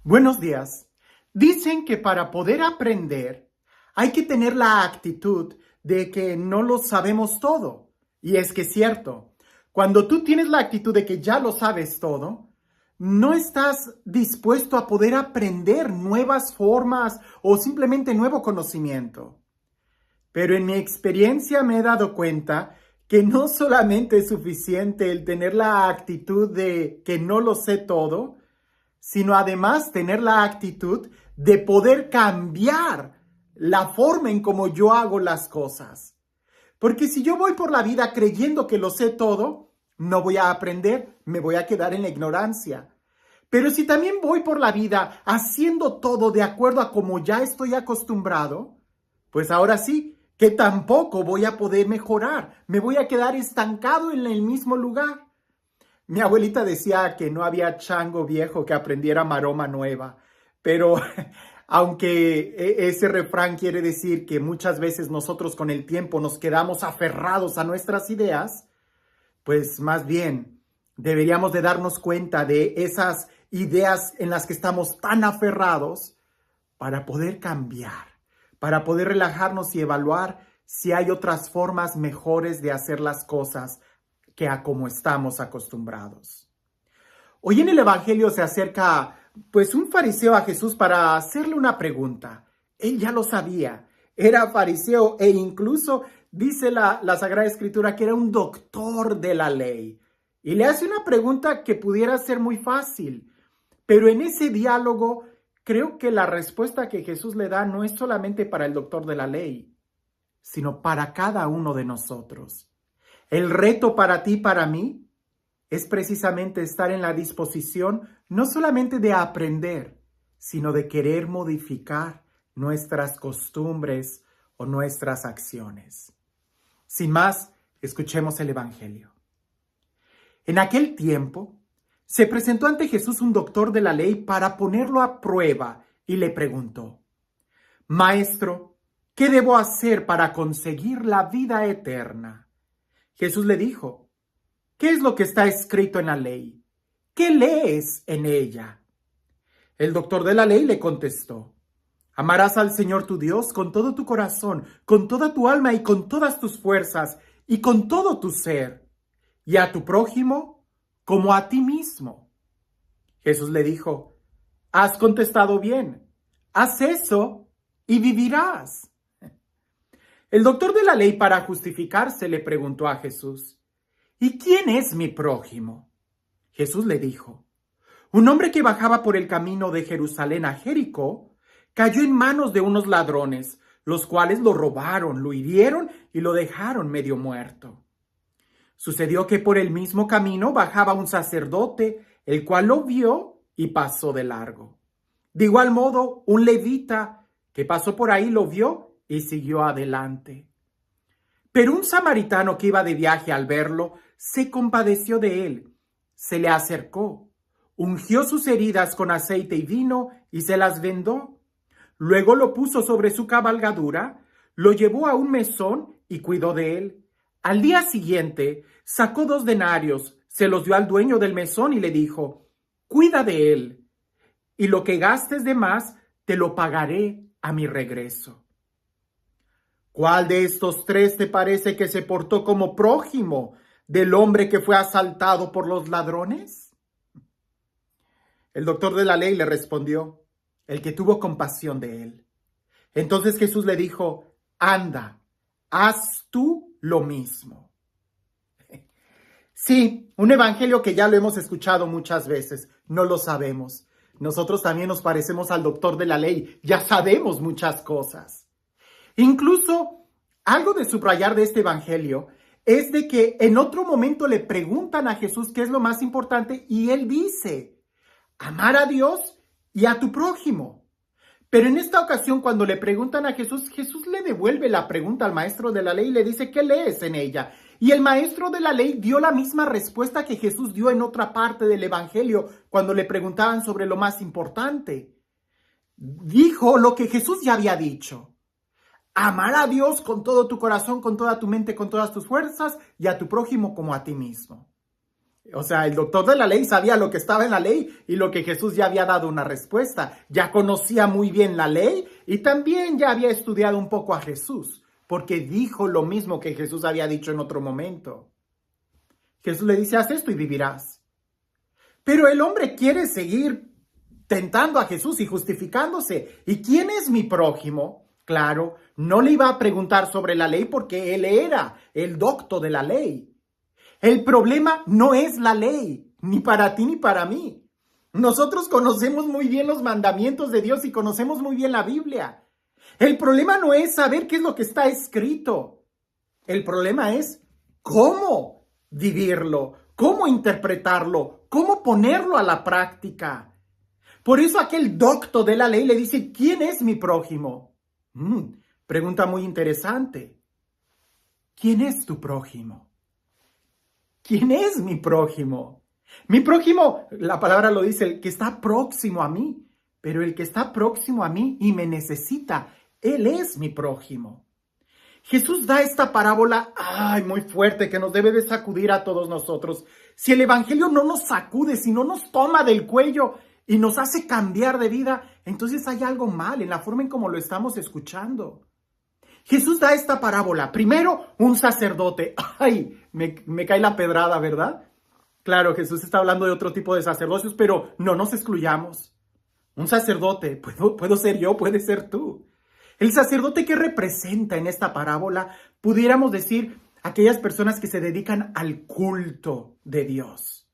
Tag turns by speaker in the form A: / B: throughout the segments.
A: Buenos días. Dicen que para poder aprender hay que tener la actitud de que no lo sabemos todo. Y es que es cierto, cuando tú tienes la actitud de que ya lo sabes todo, no estás dispuesto a poder aprender nuevas formas o simplemente nuevo conocimiento. Pero en mi experiencia me he dado cuenta que no solamente es suficiente el tener la actitud de que no lo sé todo, sino además tener la actitud de poder cambiar la forma en cómo yo hago las cosas. Porque si yo voy por la vida creyendo que lo sé todo, no voy a aprender, me voy a quedar en la ignorancia. Pero si también voy por la vida haciendo todo de acuerdo a como ya estoy acostumbrado, pues ahora sí, que tampoco voy a poder mejorar, me voy a quedar estancado en el mismo lugar. Mi abuelita decía que no había chango viejo que aprendiera maroma nueva, pero aunque ese refrán quiere decir que muchas veces nosotros con el tiempo nos quedamos aferrados a nuestras ideas, pues más bien deberíamos de darnos cuenta de esas ideas en las que estamos tan aferrados para poder cambiar, para poder relajarnos y evaluar si hay otras formas mejores de hacer las cosas que a como estamos acostumbrados. Hoy en el Evangelio se acerca pues un fariseo a Jesús para hacerle una pregunta. Él ya lo sabía, era fariseo e incluso dice la Sagrada Escritura que era un doctor de la ley. Y le hace una pregunta que pudiera ser muy fácil, pero en ese diálogo creo que la respuesta que Jesús le da no es solamente para el doctor de la ley, sino para cada uno de nosotros. El reto para ti y para mí es precisamente estar en la disposición no solamente de aprender, sino de querer modificar nuestras costumbres o nuestras acciones. Sin más, escuchemos el Evangelio. En aquel tiempo, se presentó ante Jesús un doctor de la ley para ponerlo a prueba y le preguntó: Maestro, ¿qué debo hacer para conseguir la vida eterna? Jesús le dijo: ¿Qué es lo que está escrito en la ley? ¿Qué lees en ella? El doctor de la ley le contestó: Amarás al Señor tu Dios con todo tu corazón, con toda tu alma y con todas tus fuerzas y con todo tu ser, y a tu prójimo como a ti mismo. Jesús le dijo: Has contestado bien, haz eso y vivirás. El doctor de la ley, para justificarse, le preguntó a Jesús: ¿Y quién es mi prójimo? Jesús le dijo: Un hombre que bajaba por el camino de Jerusalén a Jericó cayó en manos de unos ladrones, los cuales lo robaron, lo hirieron y lo dejaron medio muerto. Sucedió que por el mismo camino bajaba un sacerdote, el cual lo vio y pasó de largo. De igual modo, un levita que pasó por ahí lo vio y siguió adelante. Pero un samaritano que iba de viaje, al verlo, se compadeció de él, se le acercó, ungió sus heridas con aceite y vino y se las vendó. Luego lo puso sobre su cabalgadura, lo llevó a un mesón y cuidó de él. Al día siguiente sacó 2 denarios, se los dio al dueño del mesón y le dijo: Cuida de él, y lo que gastes de más te lo pagaré a mi regreso. ¿Cuál de estos 3 te parece que se portó como prójimo del hombre que fue asaltado por los ladrones? El doctor de la ley le respondió: el que tuvo compasión de él. Entonces Jesús le dijo: Anda, haz tú lo mismo. Sí, un evangelio que ya lo hemos escuchado muchas veces, no lo sabemos. Nosotros también nos parecemos al doctor de la ley, ya sabemos muchas cosas. Incluso, algo de subrayar de este evangelio es de que en otro momento le preguntan a Jesús qué es lo más importante y él dice: amar a Dios y a tu prójimo. Pero en esta ocasión, cuando le preguntan a Jesús, Jesús le devuelve la pregunta al maestro de la ley y le dice: ¿qué lees en ella? Y el maestro de la ley dio la misma respuesta que Jesús dio en otra parte del evangelio cuando le preguntaban sobre lo más importante. Dijo lo que Jesús ya había dicho: amar a Dios con todo tu corazón, con toda tu mente, con todas tus fuerzas y a tu prójimo como a ti mismo. O sea, el doctor de la ley sabía lo que estaba en la ley y lo que Jesús ya había dado una respuesta. Ya conocía muy bien la ley y también ya había estudiado un poco a Jesús, porque dijo lo mismo que Jesús había dicho en otro momento. Jesús le dice, haz esto y vivirás. Pero el hombre quiere seguir tentando a Jesús y justificándose. ¿Y quién es mi prójimo? Claro, no le iba a preguntar sobre la ley porque él era el doctor de la ley. El problema no es la ley, ni para ti ni para mí. Nosotros conocemos muy bien los mandamientos de Dios y conocemos muy bien la Biblia. El problema no es saber qué es lo que está escrito. El problema es cómo vivirlo, cómo interpretarlo, cómo ponerlo a la práctica. Por eso aquel doctor de la ley le dice, ¿quién es mi prójimo? Pregunta muy interesante. ¿Quién es tu prójimo? ¿Quién es mi prójimo? Mi prójimo, la palabra lo dice, el que está próximo a mí. Pero el que está próximo a mí y me necesita, él es mi prójimo. Jesús da esta parábola, muy fuerte, que nos debe de sacudir a todos nosotros. Si el evangelio no nos sacude, si no nos toma del cuello y nos hace cambiar de vida, entonces hay algo mal en la forma en cómo lo estamos escuchando. Jesús da esta parábola. Primero, un sacerdote. Me cae la pedrada, ¿verdad? Claro, Jesús está hablando de otro tipo de sacerdocios, pero no nos excluyamos. Un sacerdote, puedo ser yo, puede ser tú. El sacerdote que representa en esta parábola, pudiéramos decir, aquellas personas que se dedican al culto de Dios.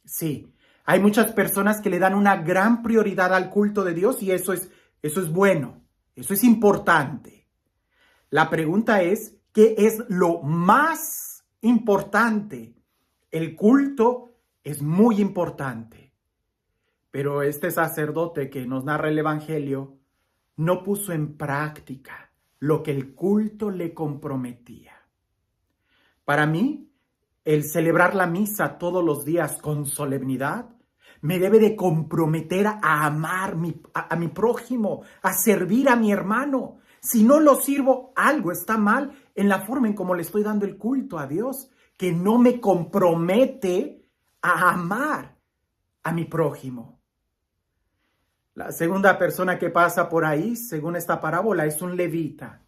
A: Sí, hay muchas personas que le dan una gran prioridad al culto de Dios y eso es bueno, eso es importante. La pregunta es, ¿qué es lo más importante? El culto es muy importante, pero este sacerdote que nos narra el evangelio no puso en práctica lo que el culto le comprometía. Para mí, el celebrar la misa todos los días con solemnidad me debe de comprometer a amar a mi prójimo, a servir a mi hermano. Si no lo sirvo, algo está mal en la forma en cómo le estoy dando el culto a Dios, que no me compromete a amar a mi prójimo. La segunda persona que pasa por ahí, según esta parábola, es un levita,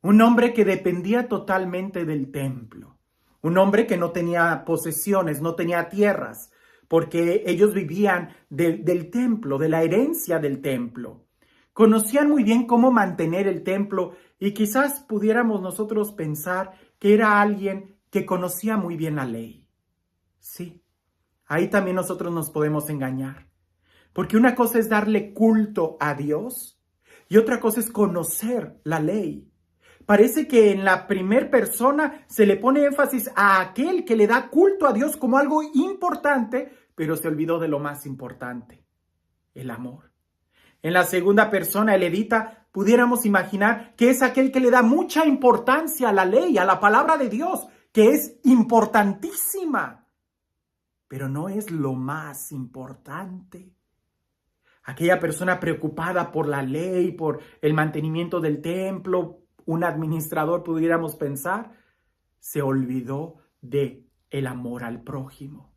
A: un hombre que dependía totalmente del templo, un hombre que no tenía posesiones, no tenía tierras, porque ellos vivían del templo, de la herencia del templo. Conocían muy bien cómo mantener el templo y quizás pudiéramos nosotros pensar que era alguien que conocía muy bien la ley. Sí, ahí también nosotros nos podemos engañar. Porque una cosa es darle culto a Dios y otra cosa es conocer la ley. Parece que en la primera persona se le pone énfasis a aquel que le da culto a Dios como algo importante, pero se olvidó de lo más importante, el amor. En la segunda persona, el levita, pudiéramos imaginar que es aquel que le da mucha importancia a la ley, a la palabra de Dios, que es importantísima, pero no es lo más importante. Aquella persona preocupada por la ley, por el mantenimiento del templo, un administrador pudiéramos pensar, se olvidó de el amor al prójimo.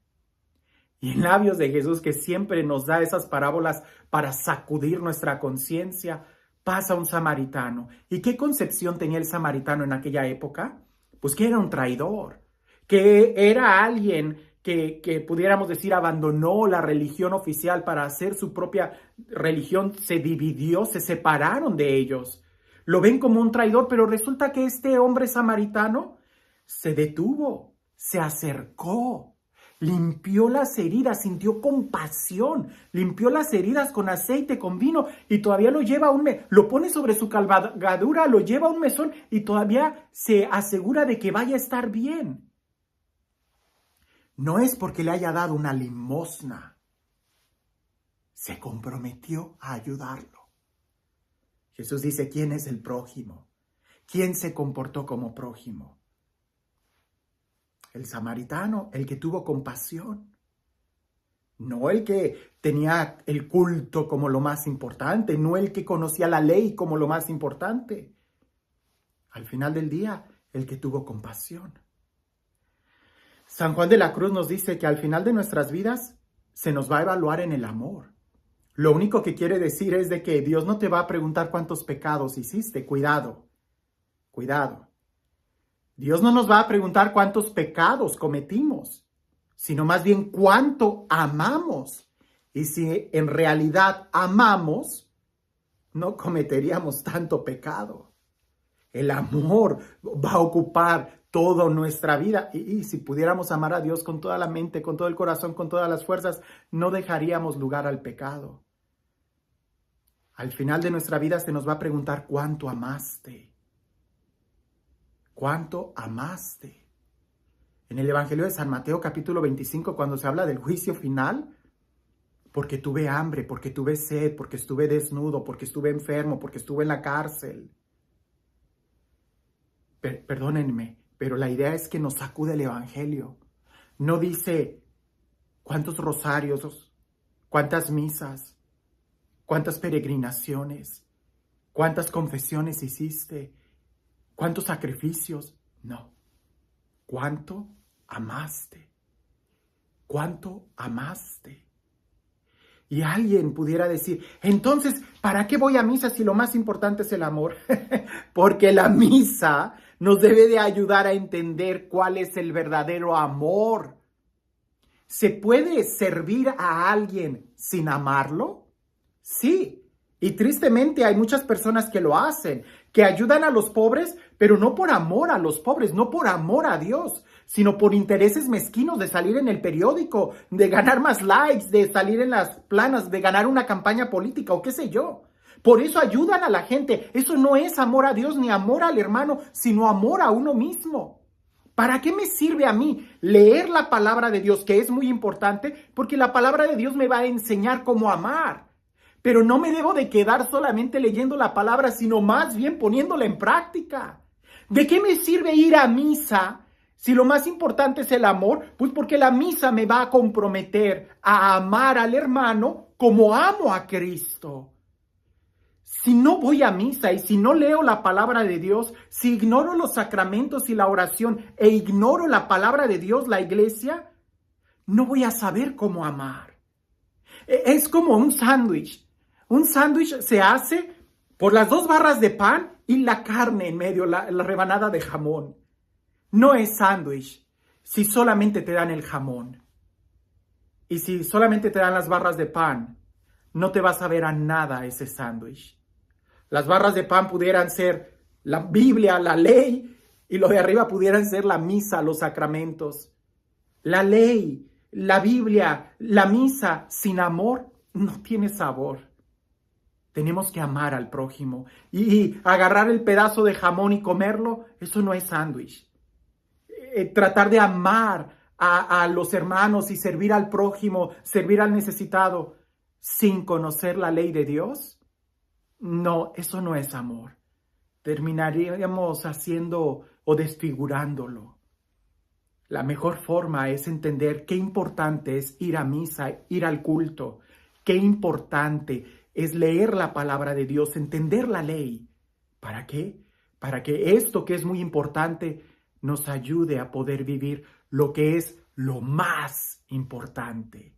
A: Y en labios de Jesús, que siempre nos da esas parábolas para sacudir nuestra conciencia, pasa un samaritano. ¿Y qué concepción tenía el samaritano en aquella época? Pues que era un traidor, que era alguien que pudiéramos decir abandonó la religión oficial para hacer su propia religión, se dividió, se separaron de ellos. Lo ven como un traidor, pero resulta que este hombre samaritano se detuvo, se acercó, limpió las heridas, sintió compasión, limpió las heridas con aceite, con vino y todavía lo lleva lo pone sobre su cabalgadura, lo lleva a un mesón y todavía se asegura de que vaya a estar bien. No es porque le haya dado una limosna, se comprometió a ayudarlo. Jesús dice, ¿quién es el prójimo? ¿Quién se comportó como prójimo? El samaritano, el que tuvo compasión. No el que tenía el culto como lo más importante, no el que conocía la ley como lo más importante. Al final del día, el que tuvo compasión. San Juan de la Cruz nos dice que al final de nuestras vidas se nos va a evaluar en el amor. Lo único que quiere decir es de que Dios no te va a preguntar cuántos pecados hiciste. Cuidado, cuidado. Dios no nos va a preguntar cuántos pecados cometimos, sino más bien cuánto amamos. Y si en realidad amamos, no cometeríamos tanto pecado. El amor va a ocupar toda nuestra vida. Y si pudiéramos amar a Dios con toda la mente, con todo el corazón, con todas las fuerzas, no dejaríamos lugar al pecado. Al final de nuestra vida se nos va a preguntar cuánto amaste. ¿Cuánto amaste? En el Evangelio de San Mateo capítulo 25, cuando se habla del juicio final, porque tuve hambre, porque tuve sed, porque estuve desnudo, porque estuve enfermo, porque estuve en la cárcel. Perdónenme, pero la idea es que nos sacude el Evangelio. No dice cuántos rosarios, cuántas misas, cuántas peregrinaciones, cuántas confesiones hiciste, cuántos sacrificios. No. ¿Cuánto amaste? ¿Cuánto amaste? Y alguien pudiera decir, entonces, ¿para qué voy a misa si lo más importante es el amor? Porque la misa nos debe de ayudar a entender cuál es el verdadero amor. ¿Se puede servir a alguien sin amarlo? Sí. Y tristemente hay muchas personas que lo hacen, que ayudan a los pobres, pero no por amor a los pobres, no por amor a Dios, sino por intereses mezquinos de salir en el periódico, de ganar más likes, de salir en las planas, de ganar una campaña política o qué sé yo. Por eso ayudan a la gente. Eso no es amor a Dios ni amor al hermano, sino amor a uno mismo. ¿Para qué me sirve a mí leer la palabra de Dios, que es muy importante? Porque la palabra de Dios me va a enseñar cómo amar. Pero no me debo de quedar solamente leyendo la palabra, sino más bien poniéndola en práctica. ¿De qué me sirve ir a misa si lo más importante es el amor? Pues porque la misa me va a comprometer a amar al hermano como amo a Cristo. Si no voy a misa y si no leo la palabra de Dios, si ignoro los sacramentos y la oración e ignoro la palabra de Dios, la iglesia, no voy a saber cómo amar. Es como un sándwich. Un sándwich se hace por las 2 barras de pan y la carne en medio, la rebanada de jamón. No es sándwich si solamente te dan el jamón. Y si solamente te dan las barras de pan, no te va a saber a nada ese sándwich. Las barras de pan pudieran ser la Biblia, la ley, y lo de arriba pudieran ser la misa, los sacramentos. La ley, la Biblia, la misa sin amor no tiene sabor. Tenemos que amar al prójimo y agarrar el pedazo de jamón y comerlo, eso no es sándwich. Tratar de amar a los hermanos y servir al prójimo, servir al necesitado sin conocer la ley de Dios, no, eso no es amor. Terminaríamos haciendo o desfigurándolo. La mejor forma es entender qué importante es ir a misa, ir al culto, qué importante es leer la palabra de Dios, entender la ley. ¿Para qué? Para que esto que es muy importante nos ayude a poder vivir lo que es lo más importante,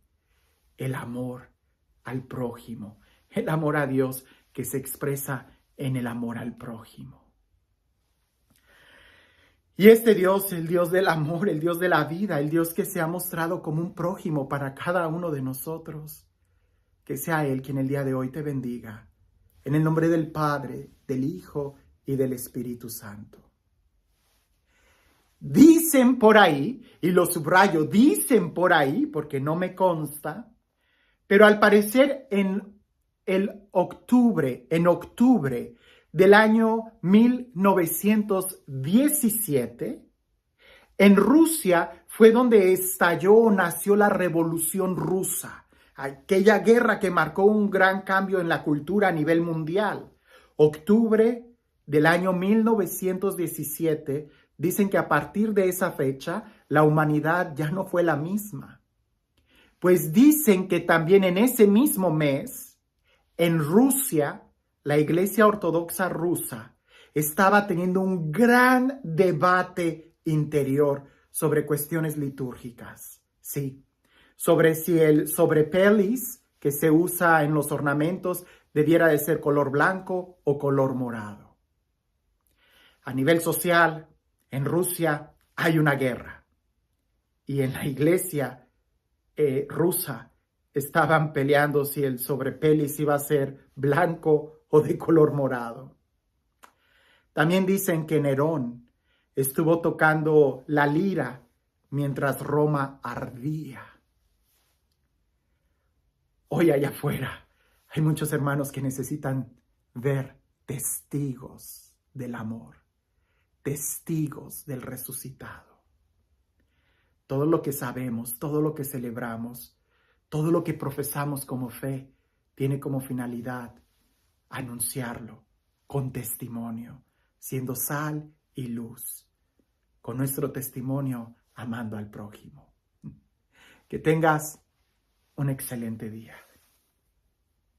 A: el amor al prójimo, el amor a Dios que se expresa en el amor al prójimo. Y este Dios, el Dios del amor, el Dios de la vida, el Dios que se ha mostrado como un prójimo para cada uno de nosotros, que sea Él quien el día de hoy te bendiga. En el nombre del Padre, del Hijo y del Espíritu Santo. Dicen por ahí, y lo subrayo, dicen por ahí, porque no me consta, pero al parecer en octubre del año 1917, en Rusia fue donde estalló o nació la Revolución Rusa, aquella guerra que marcó un gran cambio en la cultura a nivel mundial. Octubre del año 1917, dicen que a partir de esa fecha la humanidad ya no fue la misma. Pues dicen que también en ese mismo mes, en Rusia, la Iglesia Ortodoxa rusa estaba teniendo un gran debate interior sobre cuestiones litúrgicas. Sí, sobre si el sobrepelis que se usa en los ornamentos debiera de ser color blanco o color morado. A nivel social, en Rusia hay una guerra y en la iglesia rusa estaban peleando si el sobrepelis iba a ser blanco o de color morado. También dicen que Nerón estuvo tocando la lira mientras Roma ardía. Hoy allá afuera hay muchos hermanos que necesitan ver testigos del amor, testigos del resucitado. Todo lo que sabemos, todo lo que celebramos, todo lo que profesamos como fe, tiene como finalidad anunciarlo con testimonio, siendo sal y luz, con nuestro testimonio amando al prójimo. Que tengas un excelente día.